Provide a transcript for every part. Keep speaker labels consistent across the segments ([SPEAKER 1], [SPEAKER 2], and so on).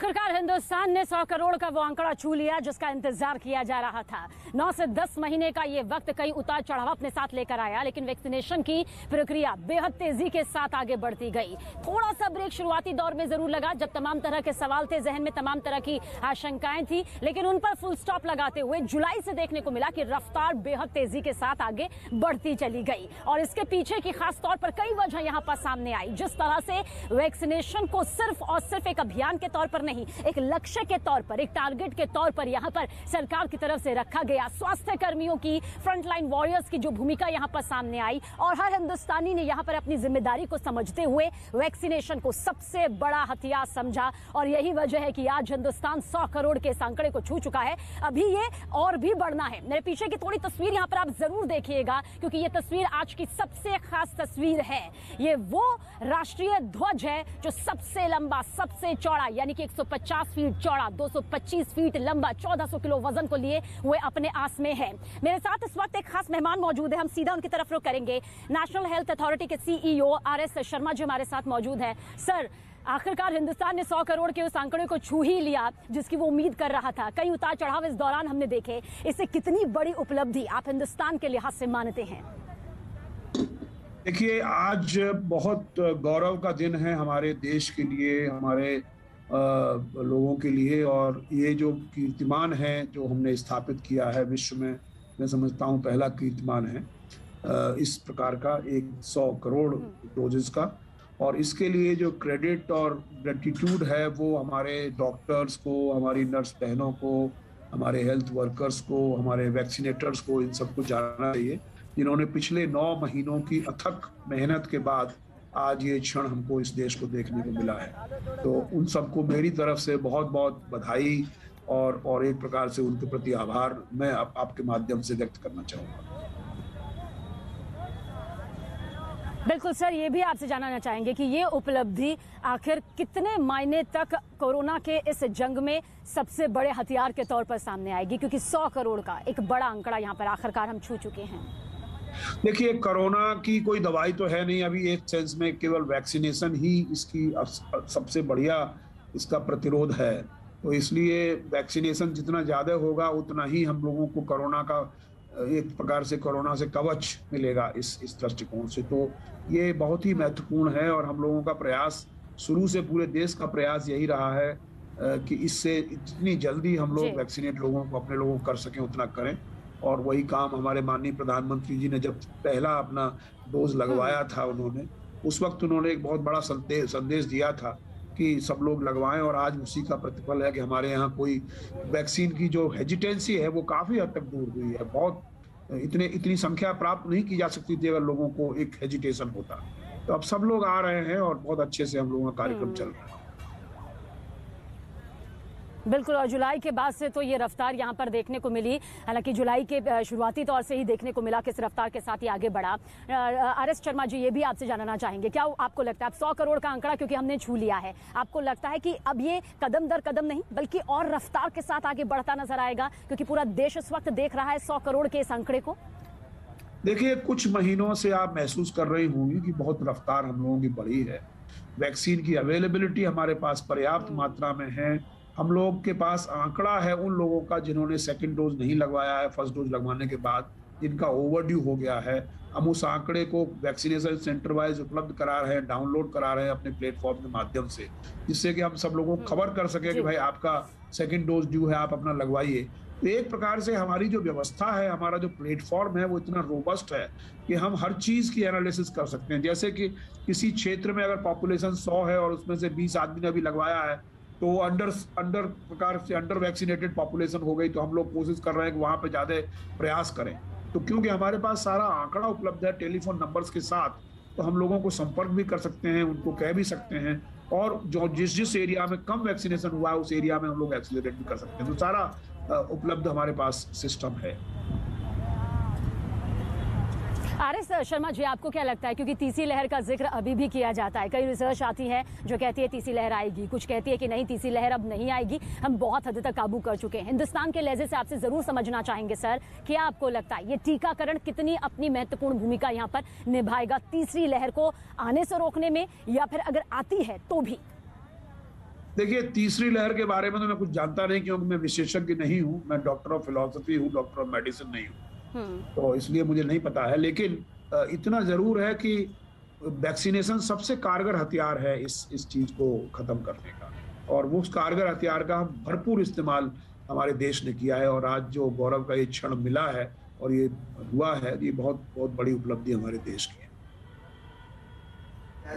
[SPEAKER 1] आखिरकार हिंदुस्तान ने 100 करोड़ का वो आंकड़ा छू लिया जिसका इंतजार किया जा रहा था। 9 से 10 महीने का ये वक्त कई उतार चढ़ाव अपने साथ लेकर आया, लेकिन वैक्सीनेशन की प्रक्रिया बेहद तेजी के साथ आगे बढ़ती गई। थोड़ा सा ब्रेक शुरुआती दौर में जरूर लगा जब तमाम तरह के सवाल थे जहन में, तमाम तरह की आशंकाएं थी, लेकिन उन पर फुल स्टॉप लगाते हुए जुलाई से देखने को मिला कि रफ्तार बेहद तेजी के साथ आगे बढ़ती चली गई। और इसके पीछे की खास तौर पर कई वजह यहां पर सामने आई। जिस तरह से वैक्सीनेशन को सिर्फ और सिर्फ एक अभियान के तौर पर नहीं, एक लक्ष्य के तौर पर, एक टारगेट के तौर पर यहां पर सरकार की तरफ से रखा गया। स्वास्थ्य कर्मियों की, फ्रंटलाइन वॉरियर्स की जो भूमिका यहां पर सामने आई और हर हिंदुस्तानी ने यहां पर अपनी जिम्मेदारी को समझते हुए वैक्सीनेशन को सबसे बड़ा हथियार समझा। और यही वजह है कि आज हिंदुस्तान 100 करोड़ के इस आंकड़े को छू चुका है। अभी ये और भी बढ़ना है। मेरे पीछे की थोड़ी तस्वीर यहां पर आप जरूर देखिएगा, क्योंकि ये तस्वीर आज की सबसे खास तस्वीर है। ये वो राष्ट्रीय ध्वज है जो सबसे लंबा, सबसे चौड़ा, यानी कि 150 फीट चौड़ा, 225 फीट लंबा, 1400 किलो वजन को लिए हुए अपने आस में है। मेरे साथ इस वक्त एक खास मेहमान मौजूद है, हम सीधा उनकी तरफ रुख करेंगे। नेशनल हेल्थ अथॉरिटी के सीईओ आरएस शर्मा जी हमारे साथ मौजूद हैं। सर, आखिरकार हिंदुस्तान ने 100 करोड़ के उस आंकड़े को छू ही लिया जिसकी वो उम्मीद कर रहा था। कई उतार चढ़ाव इस दौरान हमने देखे। इसे कितनी बड़ी उपलब्धि आप हिंदुस्तान के लिहाज से मानते हैं?
[SPEAKER 2] देखिए, आज बहुत गौरव का दिन है हमारे देश के लिए, हमारे लोगों के लिए। और ये जो कीर्तिमान है जो हमने स्थापित किया है विश्व में, मैं समझता हूँ पहला कीर्तिमान है इस प्रकार का, 100 करोड़ डोजेस का। और इसके लिए जो क्रेडिट और ग्रेटिट्यूड है वो हमारे डॉक्टर्स को, हमारी नर्स बहनों को, हमारे हेल्थ वर्कर्स को, हमारे वैक्सीनेटर्स को, इन सबको जानना चाहिए, जिन्होंने पिछले 9 महीनों की अथक मेहनत के बाद आज ये क्षण हमको इस देश को देखने को मिला है। तो उन सबको मेरी तरफ से बहुत बहुत बधाई और एक प्रकार से उनके प्रति आभार मैं आपके माध्यम से व्यक्त करना चाहूँगा।
[SPEAKER 1] बिल्कुल सर, ये भी आपसे जानना चाहेंगे कि ये उपलब्धि आखिर कितने मायने तक कोरोना के इस जंग में सबसे बड़े हथियार के तौर पर सामने आएगी, क्योंकि 100 करोड़ का एक बड़ा आंकड़ा यहाँ पर आखिरकार हम छू चुके हैं।
[SPEAKER 2] देखिए, कोरोना की कोई दवाई तो है नहीं अभी, एक सेंस में केवल वैक्सीनेशन ही इसकी सबसे बढ़िया इसका प्रतिरोध है। तो इसलिए वैक्सीनेशन जितना ज़्यादा होगा उतना ही हम लोगों को कोरोना का एक प्रकार से कोरोना से कवच मिलेगा इस दृष्टिकोण से। तो ये बहुत ही महत्वपूर्ण है और हम लोगों का प्रयास शुरू से, पूरे देश का प्रयास यही रहा है कि इससे जितनी जल्दी हम लोग वैक्सीनेट लोगों को, अपने लोगों को कर सकें उतना करें। और वही काम हमारे माननीय प्रधानमंत्री जी ने जब पहला अपना डोज लगवाया था, उन्होंने उस वक्त उन्होंने एक बहुत बड़ा संदेश दिया था कि सब लोग लगवाएं। और आज उसी का प्रतिफल है कि हमारे यहाँ कोई वैक्सीन की जो हेजिटेंसी है वो काफ़ी हद तक दूर हुई है। बहुत इतनी संख्या प्राप्त नहीं की जा सकती थी अगर लोगों को एक हेजिटेशन होता। तो अब सब लोग आ रहे हैं और बहुत अच्छे से हम लोगों का कार्यक्रम चल रहा है।
[SPEAKER 1] बिल्कुल, और जुलाई के बाद से तो ये रफ्तार यहाँ पर देखने को मिली। हालांकि जुलाई के शुरुआती तौर से ही देखने को मिला किस रफ्तार के साथ ये आगे बढ़ा। आरएस शर्मा जी, ये भी आपसे जानना चाहेंगे, क्या आपको लगता है अब 100 करोड़ का आंकड़ा क्योंकि हमने छू लिया है, आपको लगता है कि अब ये कदम दर कदम नहीं बल्कि और रफ्तार के साथ आगे बढ़ता नजर आएगा, क्योंकि पूरा देश इस वक्त देख रहा है 100 करोड़ के इस आंकड़े को?
[SPEAKER 2] देखिए, कुछ महीनों से आप महसूस कर रही होंगी कि बहुत रफ्तार हम लोगों की बढ़ी है। वैक्सीन की अवेलेबिलिटी हमारे पास पर्याप्त मात्रा में है। हम लोग के पास आंकड़ा है उन लोगों का जिन्होंने सेकंड डोज नहीं लगवाया है, फर्स्ट डोज लगवाने के बाद, जिनका ओवरड्यू हो गया है। हम उस आंकड़े को वैक्सीनेशन सेंटर वाइज उपलब्ध करा रहे हैं, डाउनलोड करा रहे हैं अपने प्लेटफॉर्म के माध्यम से, जिससे कि हम सब लोगों को खबर कर सके कि भाई आपका सेकंड डोज ड्यू है, आप अपना लगवाइए। तो एक प्रकार से हमारी जो व्यवस्था है, हमारा जो प्लेटफॉर्म है वो इतना रोबस्ट है कि हम हर चीज की एनालिसिस कर सकते हैं। जैसे कि किसी क्षेत्र में अगर पॉपुलेशन 100 है और उसमें से 20 आदमी ने अभी लगवाया है, तो अंडर वैक्सीनेटेड पॉपुलेशन हो गई, तो हम लोग कोशिश कर रहे हैं कि वहां पे ज्यादा प्रयास करें। तो क्योंकि हमारे पास सारा आंकड़ा उपलब्ध है टेलीफोन नंबर्स के साथ, तो हम लोगों को संपर्क भी कर सकते हैं, उनको कह भी सकते हैं, और जो जिस एरिया में कम वैक्सीनेशन हुआ है उस एरिया में हम लोग एक्सीलरेट भी कर सकते हैं। तो सारा उपलब्ध हमारे पास सिस्टम है।
[SPEAKER 1] आरएस शर्मा जी, आपको क्या लगता है, क्योंकि तीसरी लहर का जिक्र अभी भी किया जाता है, कई रिसर्च आती है जो कहती है तीसरी लहर आएगी, कुछ कहती है कि नहीं तीसरी लहर अब नहीं आएगी, हम बहुत हद तक काबू कर चुके हैं। हिंदुस्तान के लहजे से आपसे जरूर समझना चाहेंगे सर, क्या आपको लगता है ये टीकाकरण कितनी अपनी महत्वपूर्ण भूमिका यहाँ पर निभाएगा तीसरी लहर को आने से रोकने में, या फिर अगर आती है तो भी?
[SPEAKER 2] देखिए, तीसरी लहर के बारे में तो मैं कुछ जानता नहीं, क्योंकि मैं विशेषज्ञ नहीं हूँ, मैं डॉक्टर ऑफ फिलॉसफी हूँ, डॉक्टर ऑफ मेडिसिन नहीं हूँ।
[SPEAKER 1] हम्म।
[SPEAKER 2] तो इसलिए मुझे नहीं पता है, लेकिन इतना ज़रूर है कि वैक्सीनेशन सबसे कारगर हथियार है इस चीज़ को खत्म करने का, और वो उस कारगर हथियार का भरपूर इस्तेमाल हमारे देश ने किया है, और आज जो गौरव का ये क्षण मिला है और ये हुआ है, ये बहुत बहुत बड़ी उपलब्धि हमारे देश की है।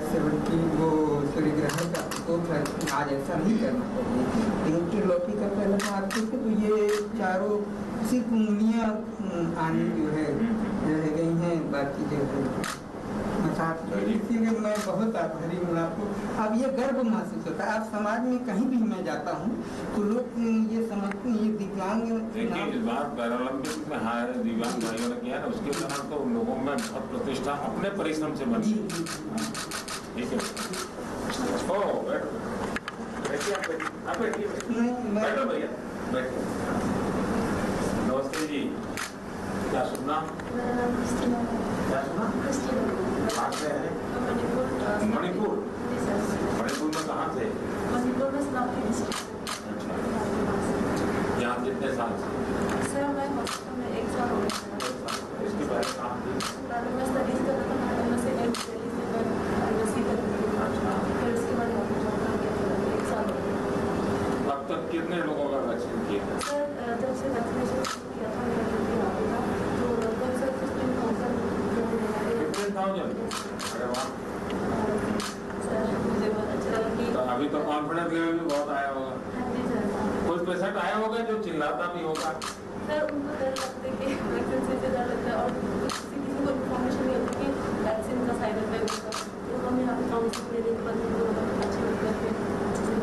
[SPEAKER 3] 70 वो सूर्य ग्रहण का प्रकोप है, आज ऐसा नहीं करना चाहिए। रोटी लौकी का पहले बात थे तो ये चारों सिर्फ उंगलियां आनी जो है रह गई हैं, बाकी जो है मसाज। तो इसीलिए मैं बहुत आभारी हूँ आपको। अब ये गर्व महसूस होता है। अब समाज में कहीं भी मैं जाता हूँ तो लोग ये समझते हैं ये दिव्यांग।
[SPEAKER 4] देखिए, इस बार पैरालंपिक में हार दिव्यांग भाइयों ने किया ना, उसके कारण तो लोगों में बहुत प्रतिष्ठा अपने परिश्रम से बनी। ठीक है, ओ बैठिए, आप बैठिए, बैठो भैया, बैठिए। नमस्ते जी, क्या सुनना? क्या सुना? कहाँ से हैं? मणिपुर। मणिपुर में कहाँ थे?
[SPEAKER 5] मणिपुर में स्नातक डिस्ट्रिक्ट।
[SPEAKER 4] अच्छा, यहाँ कितने साल से?
[SPEAKER 5] सर मैं हॉस्टल में 1 साल हो गया।
[SPEAKER 4] इसके पहले कहाँ थी?
[SPEAKER 5] पहले मैं स्टडीज करता था, पहले मैं से दिल्ली से मैं यूनिवर्सिटी करती थी।
[SPEAKER 4] अच्छा,
[SPEAKER 5] फिर उसके बाद यहाँ पे जॉब कर गया, 1 साल हो गया।
[SPEAKER 4] अब तक कितने लोगों का वैक्सीन किया?
[SPEAKER 5] सर जब से वैक्सीनेशन किया था मेरा जो भी यहाँ पे था तो लगभग सर 15,000 लोगों ने लगाए।
[SPEAKER 4] 15,000? अरे वाह।
[SPEAKER 5] सर मुझे बहुत अच्छा लगा कि
[SPEAKER 4] तो अभी तो कॉन्फिडेंस लेवल भी बहुत आया होगा।
[SPEAKER 5] हाँ जी सर।
[SPEAKER 4] कोई पेशेंट आया होगा जो चिल्लाता भी होगा?
[SPEAKER 5] सर उनको डर लगता है कि वैक्सीन से डर लगता है, और किसी को इन्फॉर्मेशन नहीं होती कि वैक्सीन का साइड इफेक्ट होता है। तो हम यहाँ पे काउंसलिंग देने के बाद उनको बहुत अच्छे लगता है, अच्छे से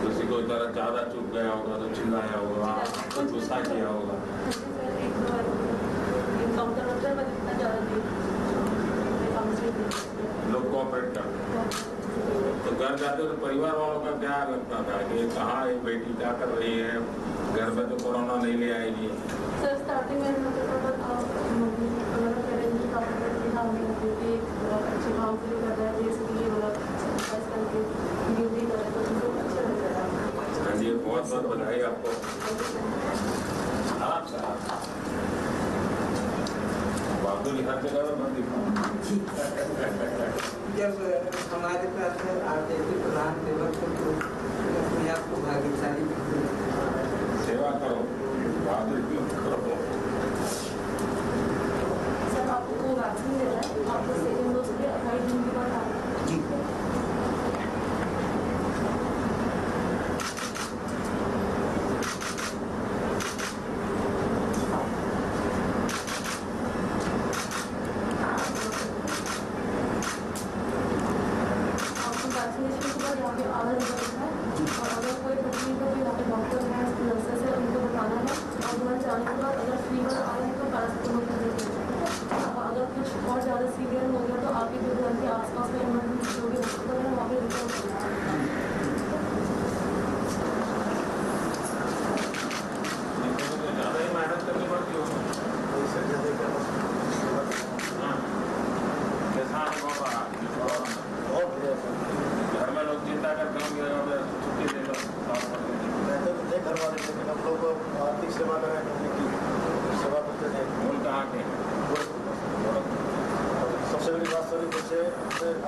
[SPEAKER 4] किसी को जरा ज्यादा चुप गया होगा तो चिल्लाया होगा, कुछ गुस्सा किया होगा।
[SPEAKER 5] सर एक दो बार इनकाउंटर होता है, पर इतना ज़्यादा नहीं काउंसलिंग
[SPEAKER 4] लोग कोऑपरेट करते हैं। तो घर जाते तो परिवार वालों का क्या लगता था कि कहाँ ये बेटी क्या कर रही है, घर में तो कोरोना नहीं ले आएगी?
[SPEAKER 5] सर स्टार्टिंग में मतलब मम्मी वगैरह पेरेंट्स भी काफ़ी दिखा होंगे कि अच्छे भाव से कर रहा है, जैसे कि ये वाला एक्सरसाइज करके ड्यूटी कर रहा है, तो उनको अच्छा लग रहा है।
[SPEAKER 4] हाँ जी, बहुत बहुत बधाई आपको। आराम से बहादुरी हर जगह में
[SPEAKER 3] जब हमारे पास आप जैसे प्रधान सेवक को अपने आप को भाग्यशाली
[SPEAKER 4] सेवा करो, बहादुरी करो।
[SPEAKER 5] सर आपको वैक्सीन दे रहा है, आपको सेकेंड डोज के 28 दिन के बाद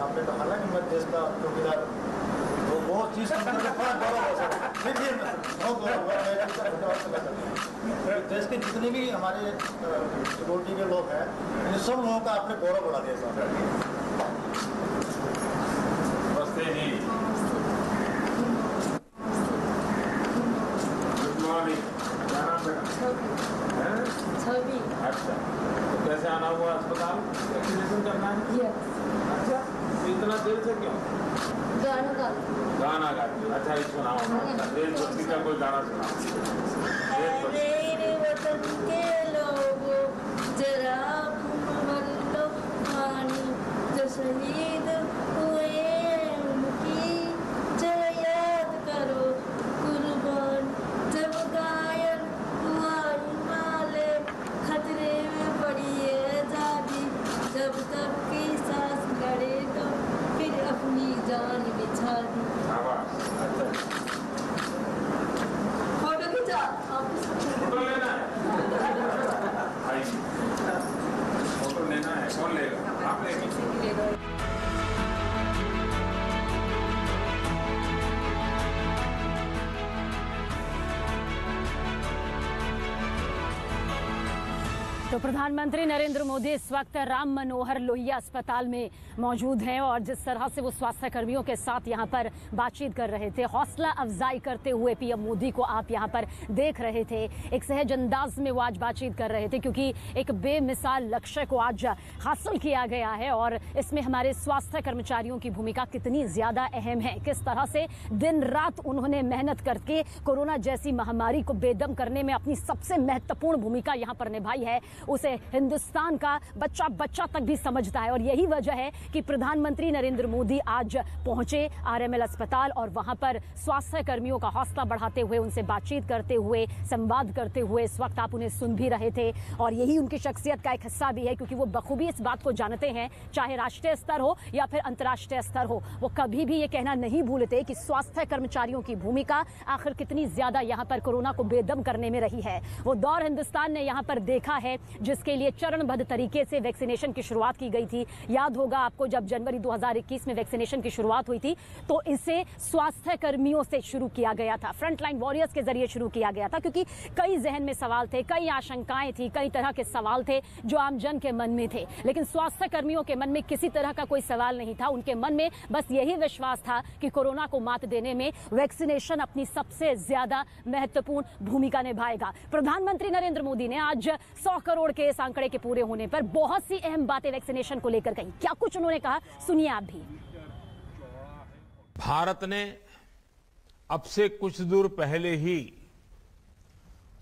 [SPEAKER 6] आपने कहा ना कि मैं देश का चौकीदार, तो वो चीज़ बड़ा गौरव हो सकता। देश के जितने भी हमारे सिक्योरिटी के लोग हैं, इन सब लोगों का आपने गौरव बढ़ा दिया साहब।
[SPEAKER 4] नमस्ते जी, गुड मॉर्निंग। क्या नाम बेटा?
[SPEAKER 5] छवि।
[SPEAKER 4] अच्छा, तो कैसे आना हुआ अस्पताल? वैक्सीनेशन करना है? अच्छा, इतना देर से क्यों?
[SPEAKER 5] गाना
[SPEAKER 4] गाती। अच्छा, ये सुनाओ, देशभक्ति का कोई गाना सुनाओ।
[SPEAKER 5] मेरे वतन के लोगों जरा घूम लो पानी, जो शहीद हुए उनकी जरा याद करो कुर्बान। जब घायल हुआ हिमालय, खतरे में पड़ी है आजादी, जब तक की सांस लड़े तो फिर अपनी जान बिछा दी।
[SPEAKER 1] तो प्रधानमंत्री नरेंद्र मोदी इस वक्त राम मनोहर लोहिया अस्पताल में मौजूद हैं और जिस तरह से वो स्वास्थ्य कर्मियों के साथ यहां पर बातचीत कर रहे थे, हौसला अफजाई करते हुए पीएम मोदी को आप यहां पर देख रहे थे। एक सहज अंदाज में वो आज बातचीत कर रहे थे क्योंकि एक बेमिसाल लक्ष्य को आज हासिल किया गया है और इसमें हमारे स्वास्थ्य कर्मचारियों की भूमिका कितनी ज्यादा अहम है, किस तरह से दिन रात उन्होंने मेहनत करके कोरोना जैसी महामारी को बेदम करने में अपनी सबसे महत्वपूर्ण भूमिका यहां पर निभाई है, उसे हिंदुस्तान का बच्चा बच्चा तक भी समझता है। और यही वजह है कि प्रधानमंत्री नरेंद्र मोदी आज पहुंचे आरएमएल अस्पताल और वहां पर स्वास्थ्य कर्मियों का हौसला बढ़ाते हुए, उनसे बातचीत करते हुए, संवाद करते हुए इस वक्त आप उन्हें सुन भी रहे थे। और यही उनकी शख्सियत का एक हिस्सा भी है क्योंकि वो बखूबी इस बात को जानते हैं, चाहे राष्ट्रीय स्तर हो या फिर अंतर्राष्ट्रीय स्तर हो, वो कभी भी ये कहना नहीं भूलते कि स्वास्थ्य कर्मचारियों की भूमिका आखिर कितनी ज्यादा यहां पर कोरोना को बेदम करने में रही है। वो दौर हिंदुस्तान ने यहां पर देखा है जिसके लिए चरणबद्ध तरीके से वैक्सीनेशन की शुरुआत की गई थी। याद होगा आपको जब जनवरी 2021 में वैक्सीनेशन की शुरुआत हुई थी तो इसे स्वास्थ्य कर्मियों से शुरू किया गया था, फ्रंटलाइन वॉरियर्स के जरिए शुरू किया गया था क्योंकि कई जहन में सवाल थे, कई आशंकाएं थी, कई तरह के सवाल थे जो आम जन के मन में थे। लेकिन स्वास्थ्य कर्मियों के मन में किसी तरह का कोई सवाल नहीं था, उनके मन में बस यही विश्वास था कि कोरोना को मात देने में वैक्सीनेशन अपनी सबसे ज्यादा महत्वपूर्ण भूमिका निभाएगा। प्रधानमंत्री नरेंद्र मोदी ने आज 100 करोड़ के इस आंकड़े के पूरे होने पर बहुत सी अहम बातें वैक्सीनेशन को लेकर कही। क्या कुछ उन्होंने कहा, सुनिए आप भी।
[SPEAKER 4] भारत ने अब से कुछ दूर पहले ही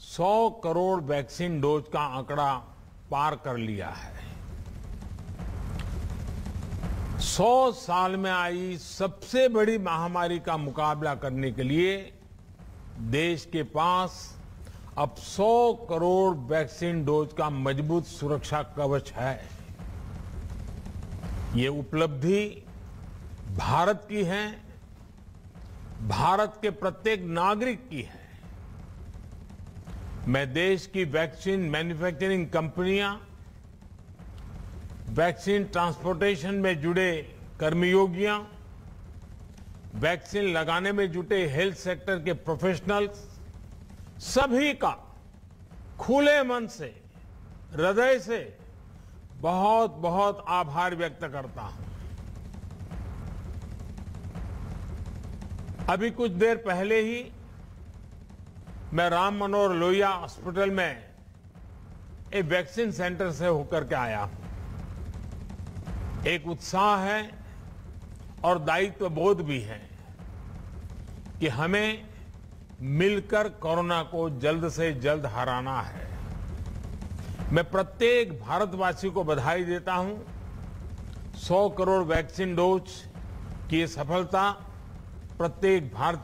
[SPEAKER 4] 100 करोड़ वैक्सीन डोज का आंकड़ा पार कर लिया है। 100 साल में आई सबसे बड़ी महामारी का मुकाबला करने के लिए देश के पास अब 100 करोड़ वैक्सीन डोज का मजबूत सुरक्षा कवच है। ये उपलब्धि भारत की है, भारत के प्रत्येक नागरिक की है। मैं देश की वैक्सीन मैन्युफैक्चरिंग कंपनियां, वैक्सीन ट्रांसपोर्टेशन में जुड़े कर्मयोगियां, वैक्सीन लगाने में जुटे हेल्थ सेक्टर के प्रोफेशनल्स, सभी का खुले मन से, हृदय से बहुत बहुत आभार व्यक्त करता हूं। अभी कुछ देर पहले ही मैं राम मनोहर लोहिया हॉस्पिटल में एक वैक्सीन सेंटर से होकर के आया हूं। एक उत्साह है और दायित्व बोध भी है कि हमें मिलकर कोरोना को जल्द से जल्द हराना है। मैं प्रत्येक भारतवासी को बधाई देता हूं। 100 करोड़ वैक्सीन डोज की ये सफलता प्रत्येक भारतीय